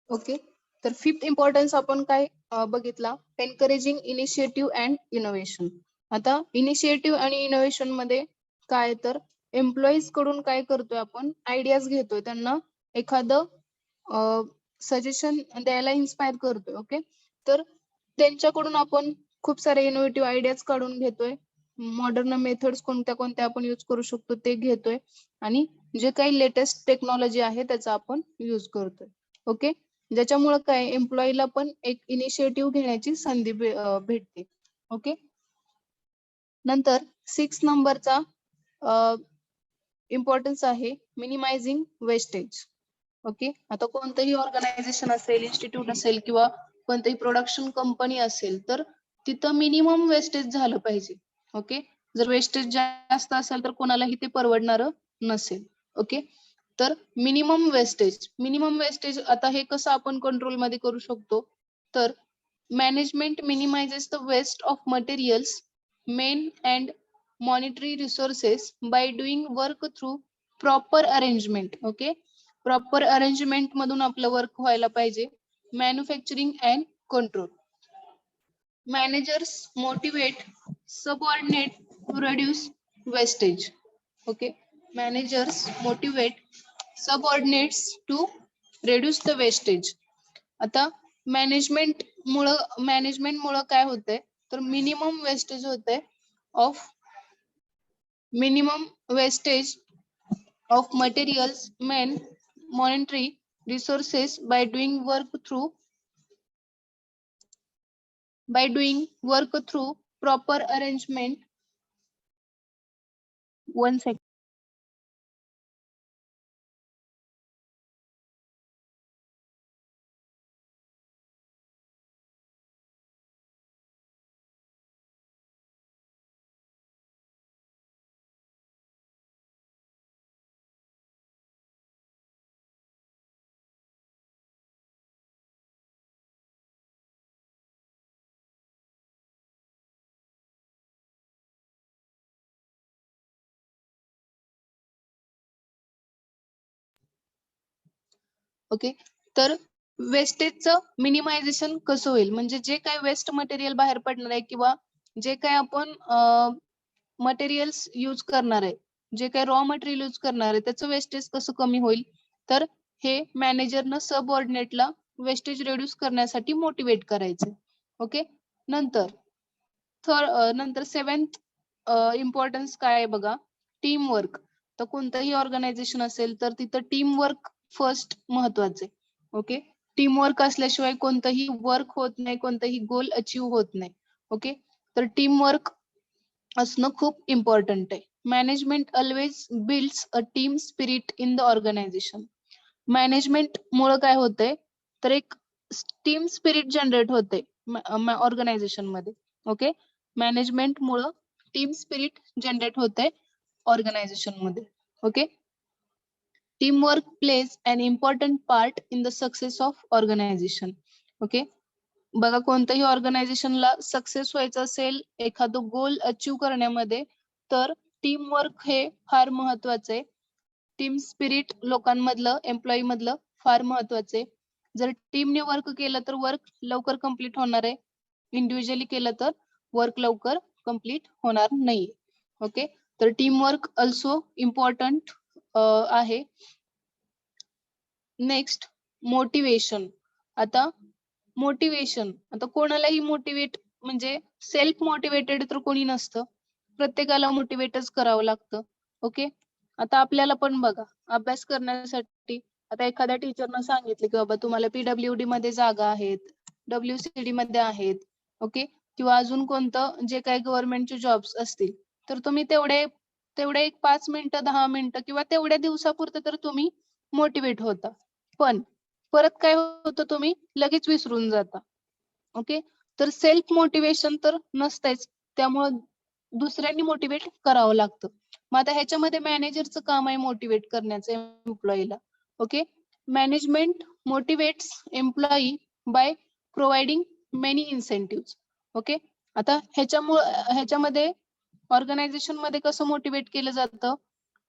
Okay, तर fifth importance आपण काय बघितला, एनकरेजिंग इनिशिएटिव्ह अँड इनोव्हेशन. आता इनिशिएटिव्ह आणि इनोव्हेशन मध्ये काय, तर एम्प्लॉईज कडून काय करतोय आपण, आयडियाज घेतोय, त्यांना एखादं सजेशन द्यायला इन्स्पायर करतोय. ओके, तर त्यांच्याकडून आपण खूप सारे इनोव्हेटिव्ह आयडियाज काढून घेतोय, मॉडर्न मेथड्स कोणत्या कोणत्या आपण यूज करू शकतो ते घेतोय, आणि जे काही लेटेस्ट टेक्नॉलॉजी आहे त्याचा आपण यूज करतोय. ओके, ज्याच्यामुळे काय एम्प्लॉईला पण एक इनिशिएटिव्ह घेण्याची संधी भेटते. ओके, नंतर 6 नंबरचा इम्पॉर्टन्स आहे मिनिमायझिंग वेस्टेज. ओके, आता कोणतंही ऑर्गनायझेशन असेल, इन्स्टिट्यूट असेल किंवा कोणतंही प्रोडक्शन कंपनी असेल, तर तिथं मिनिमम वेस्टेज झालं पाहिजे. ओके, जर वेस्टेज जास्त असेल तर कोणालाही ते परवडणारं नसेल. ओके, तर मिनिमम वेस्टेज आता हे कसं आपण कंट्रोल मध्ये करू शकतो, तर management minimizes the waste of materials, men and monetary resources by doing work through proper arrangement. Okay, proper arrangement मधून आपलं वर्क व्हायला पाहिजे. Manufacturing and control. Managers motivate subordinate to reduce wastage. Okay, managers motivate subordinates to reduce the wastage. आता management मुळे काय होतंय, तर minimum wastage of materials, men monetary resources by doing work through proper arrangement. 1 second. Okay, तर वेस्टेजचं minimisation कसं होईल, म्हणजे जे काय वेस्ट मटेरियल बाहेर पडणार आहे किंवा जे काय आपण मटेरियल्स यूज करणार आहे, जे काय रॉ मटेरियल यूज करणार आहे, त्याचं वेस्टेज कसं कमी होईल, तर हे मॅनेजरनं सबऑर्डिनेटला वेस्टेज रिड्यूस करण्यासाठी मोटिवेट करायचं. ओके, नंतर सेव्हन्थ इम्पॉर्टन्स काय आहे बघा, टीम वर्क. तर कोणतंही ऑर्गनायझेशन असेल तर तिथं टीम वर्क फर्स्ट महत्वाचे. ओके, टीम वर्क असल्याशिवाय कोणतंही वर्क होत नाही, कोणतंही गोल अचीव होत नाही. ओके, तर टीम वर्क असणं खूप इम्पॉर्टंट आहे. Management always builds a team spirit in the organization. Management मुळे काय होतंय, तर एक टीम स्पिरिट जनरेट होते ऑर्गनायझेशन मध्ये. ओके, मॅनेजमेंट मुळे टीम स्पिरिट जनरेट होते ऑर्गनायझेशन मध्ये. Okay, teamwork plays an important part in the success of organization. Okay, बघा कोणत्याही ऑर्गनायझेशनला सक्सेस व्हायचं असेल, एखादं गोल अचीव करण्यामध्ये, तर टीमवर्क हे फार महत्वाचं आहे. टीम स्पिरिट लोकांमधलं, एम्प्लॉई मधलं फार महत्वाचं आहे. जर टीमने वर्क केलं तर वर्क लवकर कम्प्लीट होणार आहे, इंडिव्हिज्युअली केलं तर वर्क लवकर कम्प्लीट होणार नाही. ओके, तर टीमवर्क ऑल्सो इम्पॉर्टंट आहे. Next, motivation. आता कोणालाही मोटिवेट म्हणजे सेल्फ मोटिवेटेड तर कोणी नसतं, प्रत्येकाला मोटिवेटच करावं लागतं. ओके, आता आपल्याला पण बघा, अभ्यास करण्यासाठी आता एखाद्या टीचरनं सांगितलं की बाबा तुम्हाला PWD मध्ये जागा आहेत, WCD मध्ये आहेत. ओके, किंवा अजून कोणतं जे काही गव्हर्नमेंटचे जॉब्स असतील, तर तुम्ही तेवढे एक 5 मिनिटं 10 मिनिटं किंवा तेवढ्या दिवसापुरतं तर तुम्ही मोटिवेट होता, पण परत काय होतं, तुम्ही लगेच विसरून जाता. ओके, तर सेल्फ मोटिवेशन तर नसतेच, त्यामुळे दुसऱ्यांनी मोटिवेट करावं लागतं. मग आता ह्याच्यामध्ये मॅनेजरचं काम आहे मोटिवेट करण्याचं एम्प्लॉईला. Okay, management motivates employee by providing many incentive. Okay, आता ह्याच्यामध्ये ऑर्गनायझेशन मध्ये कसं मोटिवेट केलं जातं,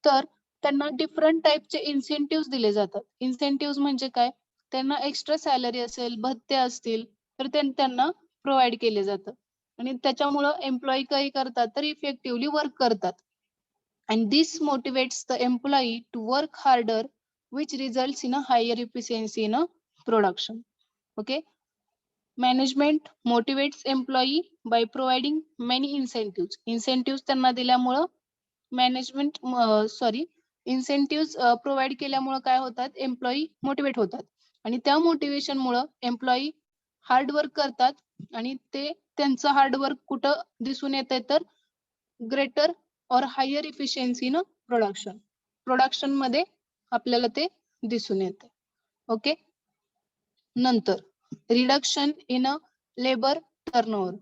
तर त्यांना डिफरंट टाइपचे इन्सेंटिव्ह दिले जातात. इन्सेंटिव्ह म्हणजे काय, त्यांना एक्स्ट्रा सॅलरी असेल, भत्ते असतील तर त्यांना प्रोव्हाइड केले जातं आणि त्याच्यामुळं एम्प्लॉई काही करतात तर इफेक्टिव्हली वर्क करतात. And this motivates the employee to work harder, which results in a higher efficiency in a production. Okay. Management motivates employee by providing many incentives. Incentives त्यांना दिल्यामुळं मॅनेजमेंट incentives प्रोव्हाइड केल्यामुळे काय होतात, employee motivate होतात आणि त्या motivation मुळे employee hard work करतात आणि ते त्यांचं हार्ड वर्क कुठं दिसून येते तर ग्रेटर और हायर इफिशियन्सी इन प्रोडक्शन मध्ये आपल्याला ते दिसून येते. ओके. नंतर रिडक्शन इन लेबर टर्नओव्हर.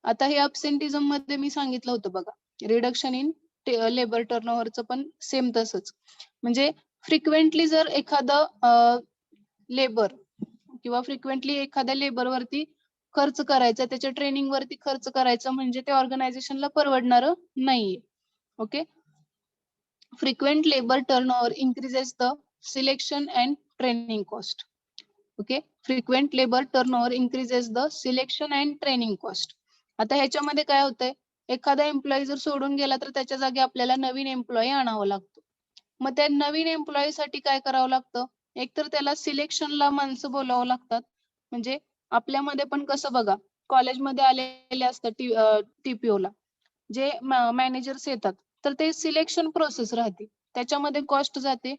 आता हे अब्सेंटिझम मध्ये मी सांगितलं होतं बघा, रिडक्शन इन लेबर टर्नओव्हरचं पण सेम तसंच. म्हणजे फ्रिक्वेंटली जर एखादं लेबर किंवा फ्रिक्वेंटली एखाद्या लेबर वरती खर्च करायचा, त्याच्या ट्रेनिंग वरती खर्च करायचा म्हणजे ते ऑर्गनायझेशनला परवडणार नाहीये. Okay. Frequent labour turnover increases the selection and training cost. Okay. Frequent labour turnover increases the selection and training cost. आता ह्याच्यामध्ये काय होतंय, एखादा एम्प्लॉई जर सोडून गेला तर त्याच्या जागी आपल्याला नवीन एम्प्लॉई आणावं लागतो. मग त्या नवीन एम्प्लॉई साठी काय करावं लागतं, एकतर त्याला सिलेक्शनला माणसं बोलावं लागतात. म्हणजे आपल्यामध्ये पण कसं बघा, कॉलेजमध्ये आलेले असतात TPO ला जे मॅनेजर्स येतात तर ते सिलेक्शन प्रोसेस राहते, त्याच्यामध्ये कॉस्ट जाते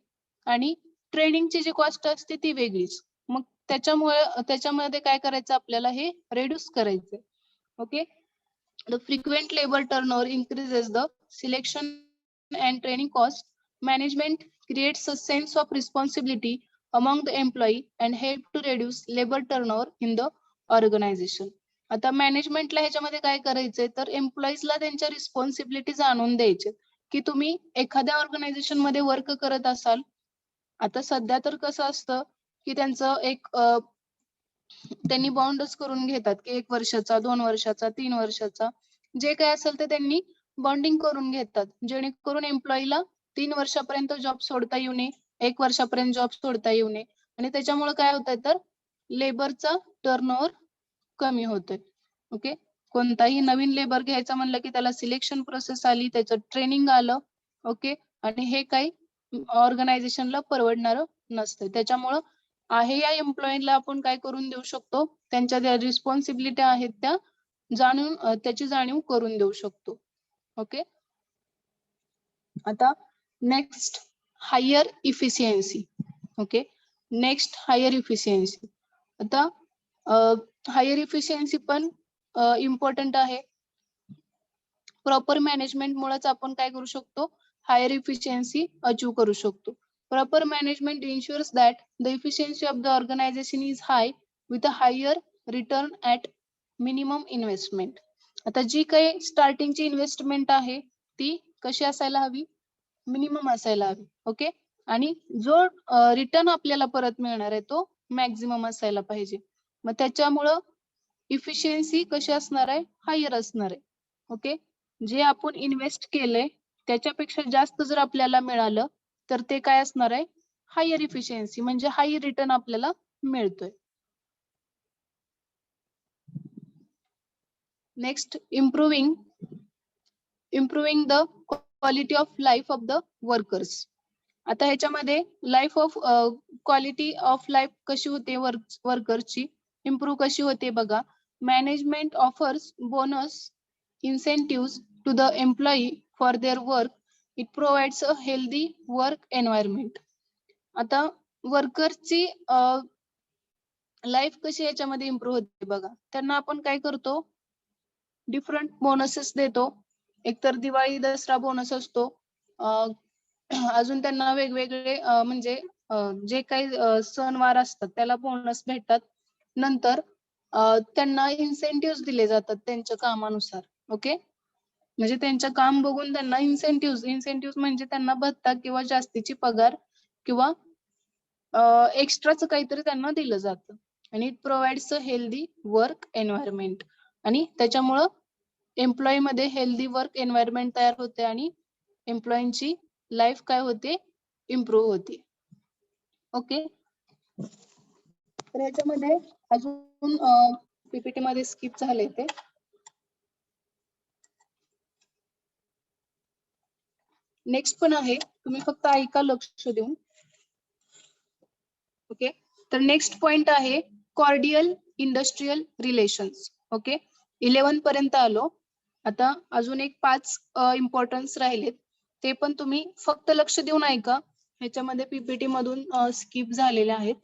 आणि ट्रेनिंगची जी कॉस्ट असते ती वेगळीच. मग त्याच्यामध्ये काय करायचं आपल्याला, हे रिड्यूस करायचं. Okay. The frequent labor turnover increases the selection and training cost. Management creates a sense of responsibility among the employee and help to reduce labor turnover in the organization. आता मॅनेजमेंटला ह्याच्यामध्ये काय करायचंय तर एम्प्लॉईजला त्यांच्या रिस्पॉन्सिबिलिटी जाणून द्यायचे की तुम्ही एखाद्या ऑर्गनायझेशन मध्ये वर्क करत असाल. आता सध्या तर कसं असतं की त्यांचं एक त्यांनी बॉन्डच करून घेतात की 1 वर्षाचा, 2 वर्षाचा, 3 वर्षाचा, जे काय असेल ते त्यांनी बॉन्डिंग करून घेतात, जेणेकरून एम्प्लॉईला 3 वर्षापर्यंत जॉब सोडता येऊ नये, 1 वर्षापर्यंत जॉब सोडता येऊ नये आणि त्याच्यामुळे काय होतंय तर लेबरचा टर्नओव्हर कमी होतोय. ओके. कोणताही नवीन लेबर घ्यायचा म्हणलं की त्याला सिलेक्शन प्रोसेस आली, त्याचं ट्रेनिंग आलं. ओके. आणि हे काही ऑर्गनायझेशनला परवडणार नसतं. त्याच्यामुळं आहे या एम्प्लॉईला आपण काय करून देऊ शकतो, त्यांच्या ज्या रिस्पॉन्सिबिलिटी आहेत त्या त्याची जाणीव करून देऊ शकतो. ओके. आता next higher efficiency. Okay. Next higher efficiency. आता हायर इफिशियन्सी पण इम्पॉर्टंट आहे. प्रॉपर मॅनेजमेंट मुळेच आपण काय करू शकतो, हायर इफिशियन्सी अचीव करू शकतो. Proper management ensures that the efficiency of the organization is high with a higher return at minimum investment. आता जी काही स्टार्टिंगची इन्व्हेस्टमेंट आहे ती कशी असायला हवी, मिनिमम असायला हवी. ओके. आणि जो रिटर्न आपल्याला परत मिळणार आहे तो मॅक्झिमम असायला पाहिजे. मग त्याच्यामुळं इफिशियन्सी कशी असणार आहे, हायर असणार आहे. ओके. जे आपण इन्व्हेस्ट केलंय त्याच्यापेक्षा जास्त जर आपल्याला मिळालं तर ते काय असणार आहे, हायर इफिशियन्सी, म्हणजे हाई रिटर्न आपल्याला मिळतोय. Next improving the quality of life of the workers. आता ह्याच्यामध्ये क्वालिटी ऑफ लाईफ कशी होते वर्कर्सची, इम्प्रूव्ह कशी होते बघा. Management offers bonus incentives to the employee for their work. It provides a healthy work environment. आता वर्करची लाईफ कशी याच्यामध्ये इम्प्रूव्ह होते बघा. त्यांना आपण काय करतो, डिफरंट बोनसेस देतो. एकतर दिवाळी दसरा बोनस असतो, अजून त्यांना वेगवेगळे म्हणजे जे काही सणवार असतात त्याला बोनस भेटतात. नंतर त्यांना इन्सेंटिव्ह दिले जातात त्यांच्या कामानुसार. ओके. म्हणजे त्यांचं काम बघून त्यांना इन्सेंटिव्ह म्हणजे त्यांना भत्ता किंवा जास्तीची पगार किंवा एक्स्ट्राच काहीतरी त्यांना दिलं जातं. आणि it provides a healthy work environment. आणि त्याच्यामुळं एम्प्लॉई मध्ये हेल्दी वर्क एन्व्हायरमेंट तयार होते आणि एम्प्लॉईंची लाईफ काय होते, इम्प्रूव्ह होते. ओके. तर ह्याच्यामध्ये अजून पीपीटी मध्ये स्किप झाले ते. नेक्स्ट पण आहे, तुम्ही फक्त ऐका लक्ष देऊन. ओके, तर नेक्स्ट पॉइंट आहे कॉर्डियल इंडस्ट्रियल रिलेशन्स. ओके, 11 पर्यंत आलो. आता अजून एक 5 इम्पॉर्टन्स राहिलेत, ते पण तुम्ही फक्त लक्ष देऊन ऐका. ह्याच्यामध्ये पीपीटी मधून स्किप झालेले आहेत.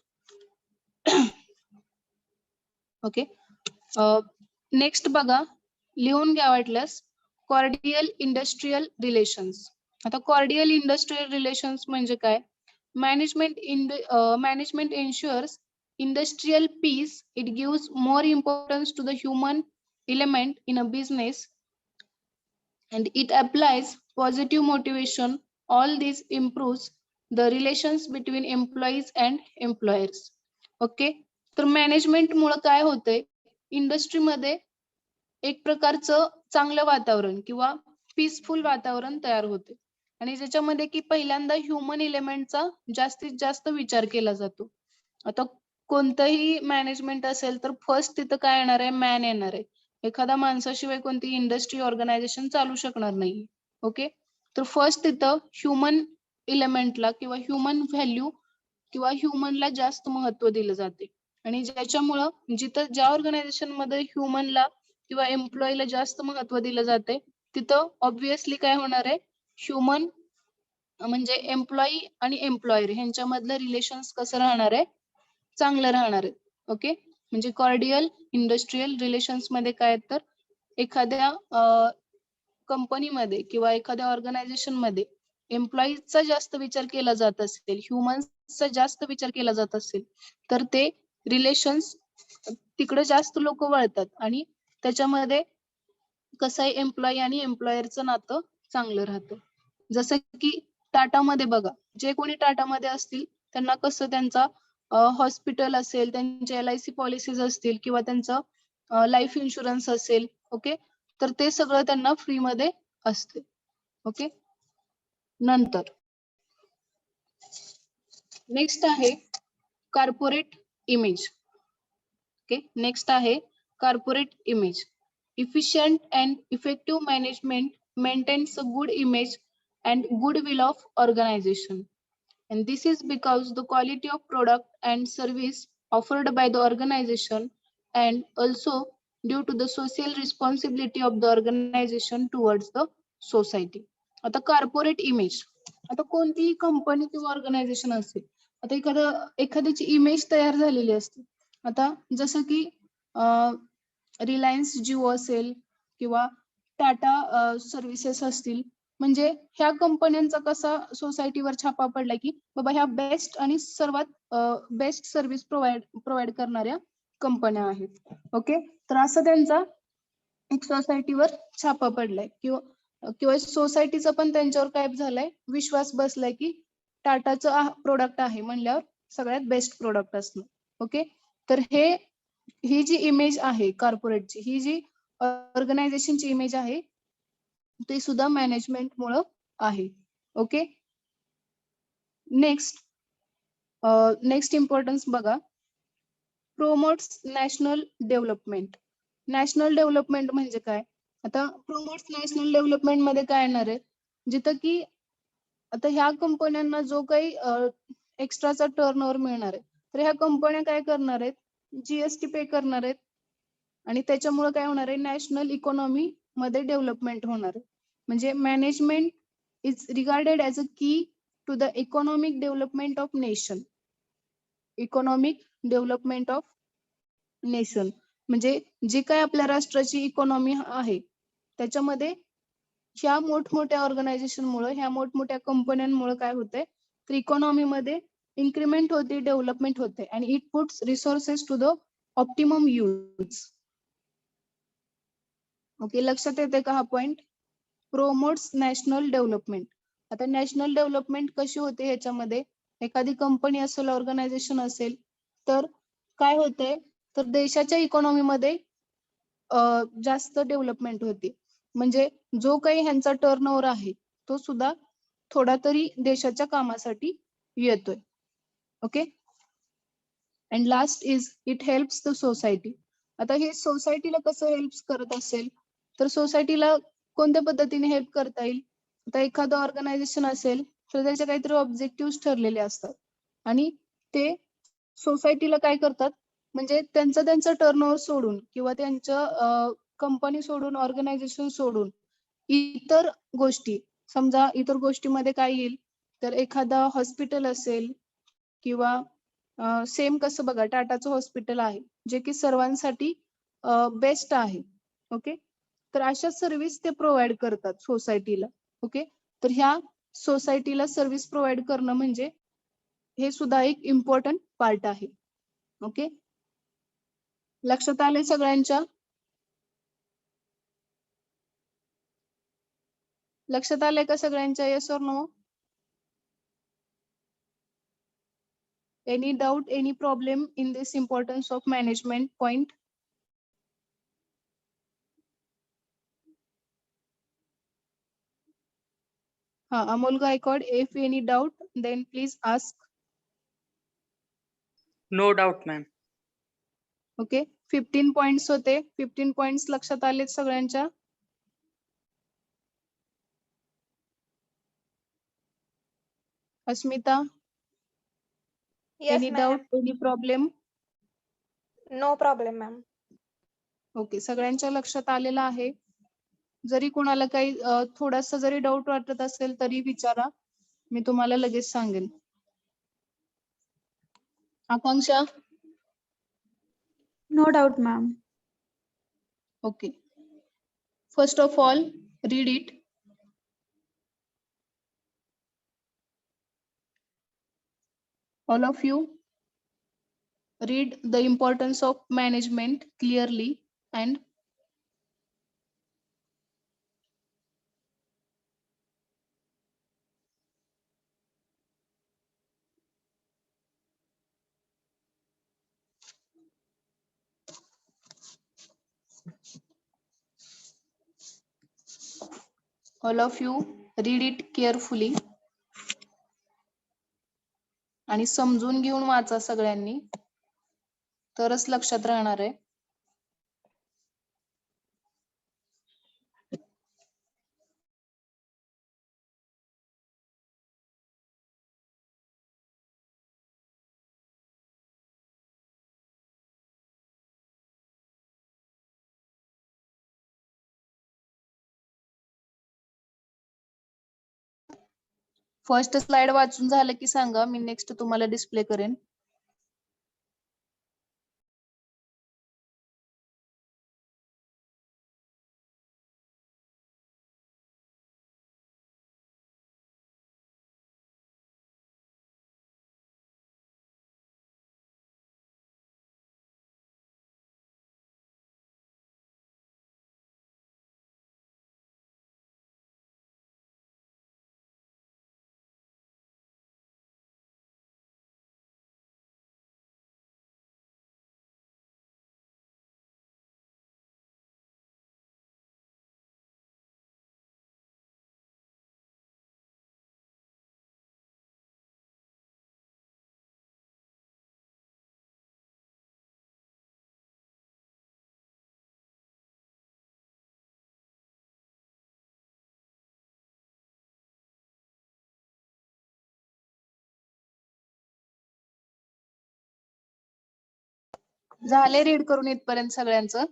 ओके, नेक्स्ट बघा, लिहून घ्या वाटल्यास, कॉर्डियल इंडस्ट्रियल रिलेशन्स. आता कॉर्डियल इंडस्ट्रियल रिलेशन्स म्हणजे काय? Management ensures industrial peace. It gives more importance to the human element in a business, and it applies positive motivation. All this improves the relations between employees and employers. Okay, तर management मुळे काय होतंय, इंडस्ट्रीमध्ये एक प्रकारचं चांगलं वातावरण किंवा पीसफुल वातावरण तयार होते, आणि ज्याच्यामध्ये की पहिल्यांदा ह्युमन एलिमेंटचा जास्तीत जास्त विचार केला जातो. आता कोणतंही मॅनेजमेंट असेल तर फर्स्ट तिथं काय येणार आहे? मॅन येणार आहे. एखाद्या माणसाशिवाय कोणती इंडस्ट्री ऑर्गनायझेशन चालू शकणार नाही. ओके, तर फर्स्ट तिथं ह्युमन एलिमेंटला किंवा ह्युमन व्हॅल्यू किंवा ह्युमनला जास्त महत्व दिलं जाते, आणि ज्याच्यामुळं जिथं ज्या ऑर्गनायझेशन मध्ये ह्युमनला किंवा एम्प्लॉईला जास्त महत्व दिलं जाते, तिथं ऑब्व्हियसली काय होणार आहे? ह्युमन म्हणजे एम्प्लॉई आणि एम्प्लॉयर ह्यांच्यामधलं रिलेशन्स कसं राहणार आहे? चांगलं राहणार आहे. ओके, म्हणजे कॉर्डियल इंडस्ट्रियल रिलेशन्स मध्ये काय तर एखाद्या कंपनीमध्ये किंवा एखाद्या ऑर्गनायझेशन मध्ये एम्प्लॉईजचा जास्त विचार केला जात असेल, ह्युमन्सचा जास्त विचार केला जात असेल, तर ते रिलेशन्स तिकडे जास्त लोक वळतात, आणि त्याच्यामध्ये कसं आहे, एम्प्लॉई आणि एम्प्लॉयरचं नातं चांगलं राहतं. जसं की टाटामध्ये बघा, जे कोणी टाटामध्ये असतील त्यांना कसं त्यांचा हॉस्पिटल असेल, त्यांचे LIC पॉलिसीज असतील किंवा त्यांचं लाईफ इन्शुरन्स असेल, ओके, तर ते सगळं त्यांना फ्री मध्ये असते. ओके, नंतर नेक्स्ट आहे कॉर्पोरेट इमेज. ओके, नेक्स्ट आहे corporate image. Efficient and effective management maintains a good image and goodwill of organization. And this is because the quality of product and service offered by the organization, and also due to the social responsibility of the organization towards the society. आता corporate image, आता कोणतीही company किंवा organisation असेल, आता एखाद्याची image तयार झालेली असते. आता जसं की रिलायन्स जिओ असेल किंवा टाटा सर्व्हिसेस असतील, म्हणजे ह्या कंपन्यांचा कसा सोसायटीवर छापा पडला की बाबा ह्या बेस्ट आणि सर्वात बेस्ट सर्व्हिस प्रोव्हाइड करणाऱ्या कंपन्या आहेत. ओके, तर असं त्यांचा एक सोसायटीवर छापा पडलाय, किंवा सोसायटीचा पण त्यांच्यावर काय झालाय, विश्वास बसलाय की टाटाचं प्रोडक्ट आहे म्हणल्यावर सगळ्यात बेस्ट प्रोडक्ट असणं. ओके, तर ही जी इमेज आहे कॉर्पोरेटची, ही जी ऑर्गनायझेशनची इमेज आहे, ते सुद्धा मॅनेजमेंट मुळे आहे. ओके, नेक्स्ट इम्पॉर्टन्स बघा, promotes national development. National development म्हणजे काय? आता प्रोमोट्स नॅशनल डेव्हलपमेंट मध्ये काय येणार आहे, जिथं की आता ह्या कंपन्यांना जो काही एक्स्ट्राचा टर्नओव्हर मिळणार आहे, तर ह्या कंपन्या काय करणार आहेत? GST पे करणार आहेत, आणि त्याच्यामुळे काय होणार आहे? नॅशनल इकॉनॉमी मध्ये डेव्हलपमेंट होणार आहे. म्हणजे management is regarded as a key to the economic development of nation. Economic development of nation म्हणजे जे काय आपल्या राष्ट्राची इकॉनॉमी आहे, त्याच्यामध्ये ह्या मोठमोठ्या ऑर्गनायझेशनमुळे, ह्या मोठमोठ्या कंपन्यांमुळे काय होतंय, तर इकॉनॉमी मध्ये इन्क्रीमेंट होते, डेव्हलपमेंट होते, आणि it puts resources to the optimum use. Okay, लक्षात येते का हा पॉइंट? Promotes national development. आता नॅशनल डेव्हलपमेंट कशी होते ह्याच्यामध्ये, एखादी कंपनी असेल, ऑर्गनायझेशन असेल, तर काय होते, तर देशाच्या इकॉनॉमी मध्ये जास्त डेव्हलपमेंट होते. म्हणजे जो काही ह्यांचा टर्नओव्हर आहे तो सुद्धा थोडा तरी देशाच्या कामासाठी येतोय. Okay, and last is it helps the society. आता हे सोसायटीला कसं हेल्प करत असेल, तर सोसायटीला कोणत्या पद्धतीने हेल्प करता येईल. आता एखादं ऑर्गनायझेशन असेल तर त्याचे काहीतरी ऑब्जेक्टिव्ह ठरलेले असतात आणि ते सोसायटीला काय करतात, म्हणजे त्यांचं टर्नओव्हर सोडून किंवा त्यांचं कंपनी सोडून, ऑर्गनायझेशन सोडून इतर गोष्टी, समजा इतर गोष्टीमध्ये काय येईल, तर एखादा हॉस्पिटल असेल किंवा सेम कसं बघा, टाटाचं हॉस्पिटल आहे जे की सर्वांसाठी बेस्ट आहे. ओके, तर अशा सर्व्हिस ते प्रोव्हाइड करतात सोसायटीला. ओके, तर ह्या सोसायटीला सर्व्हिस प्रोव्हाइड करणं म्हणजे हे सुद्धा एक इम्पॉर्टंट पार्ट आहे. ओके, लक्षात आले सगळ्यांच्या? लक्षात आले का सगळ्यांच्या? Yes or no? Any doubt, any problem in this importance of management point? Amol Gaikwad, if any doubt then please ask. No doubt, ma'am. Okay, 15 points होते. 15 पॉइंट्स लक्षात आलेत सगळ्यांच्या? Asmita, Yes, any ma'am. Doubt, any problem? No problem, ma'am. Okay, सगळ्यांच्या लक्षात आलेलं आहे. जरी कोणाला काही थोडासा जरी डाऊट वाटत असेल तरी विचारा, मी तुम्हाला लगेच सांगेन. आकांक्षा? No doubt, ma'am. Okay. First of all, read it. All of you, read the importance of management clearly and all of you read it carefully आणि समजून घेऊन वाचा सगळ्यांनी, तरच लक्षात राहणार आहे. फर्स्ट स्लाइड वाचून झालं की सांगा, मी नेक्स्ट तुम्हाला डिस्प्ले करेन. झाले रीड करून इथपर्यंत सगळ्यांचं?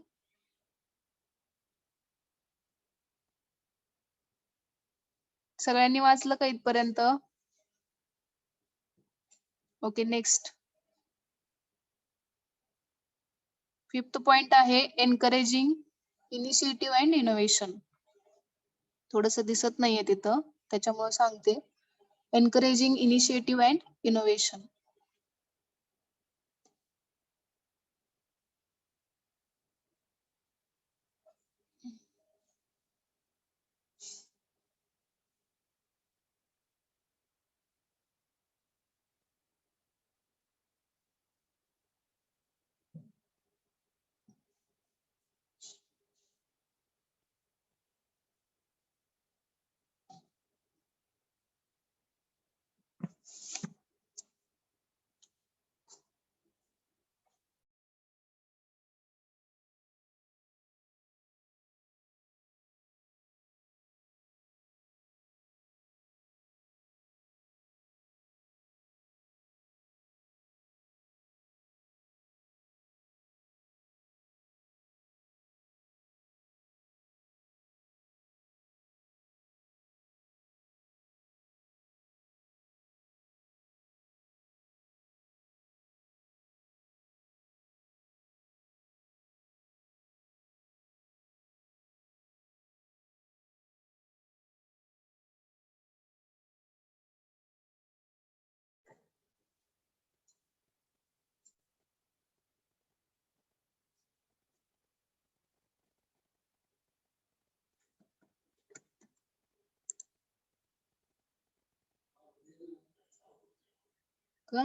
सगळ्यांनी वाचलं का इथपर्यंत? Okay, next. फिफ्थ पॉइंट आहे एनकरेजिंग इनिशिएटिव्ह अँड इनोव्हेशन. थोडस दिसत नाहीये तिथं, त्याच्यामुळे सांगते. Encouraging initiative and innovation. का?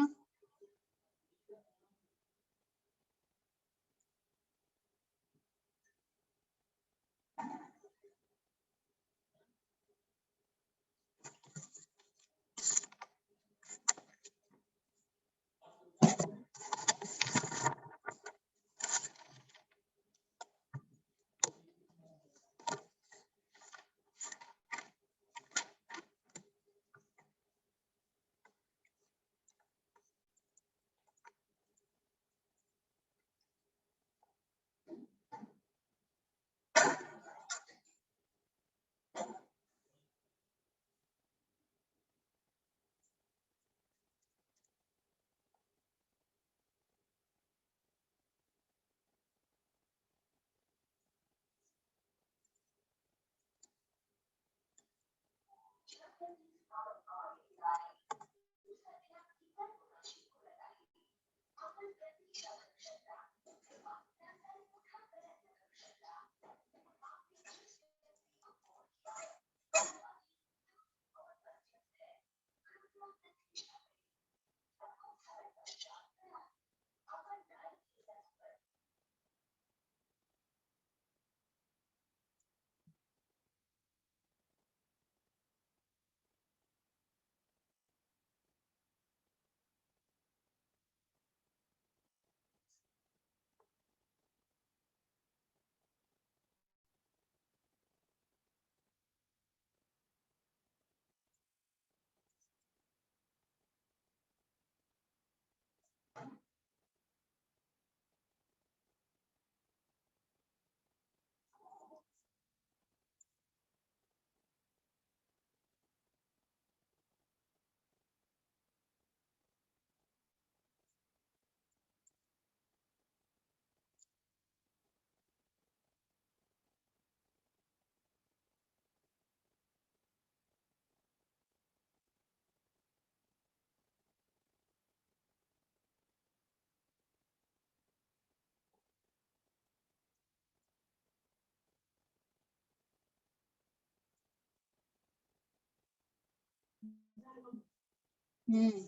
हम्म.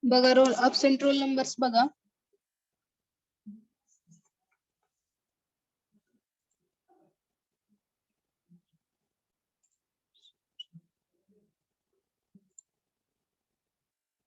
बघा रोल अबसेंट रोल नंबर्स बघा.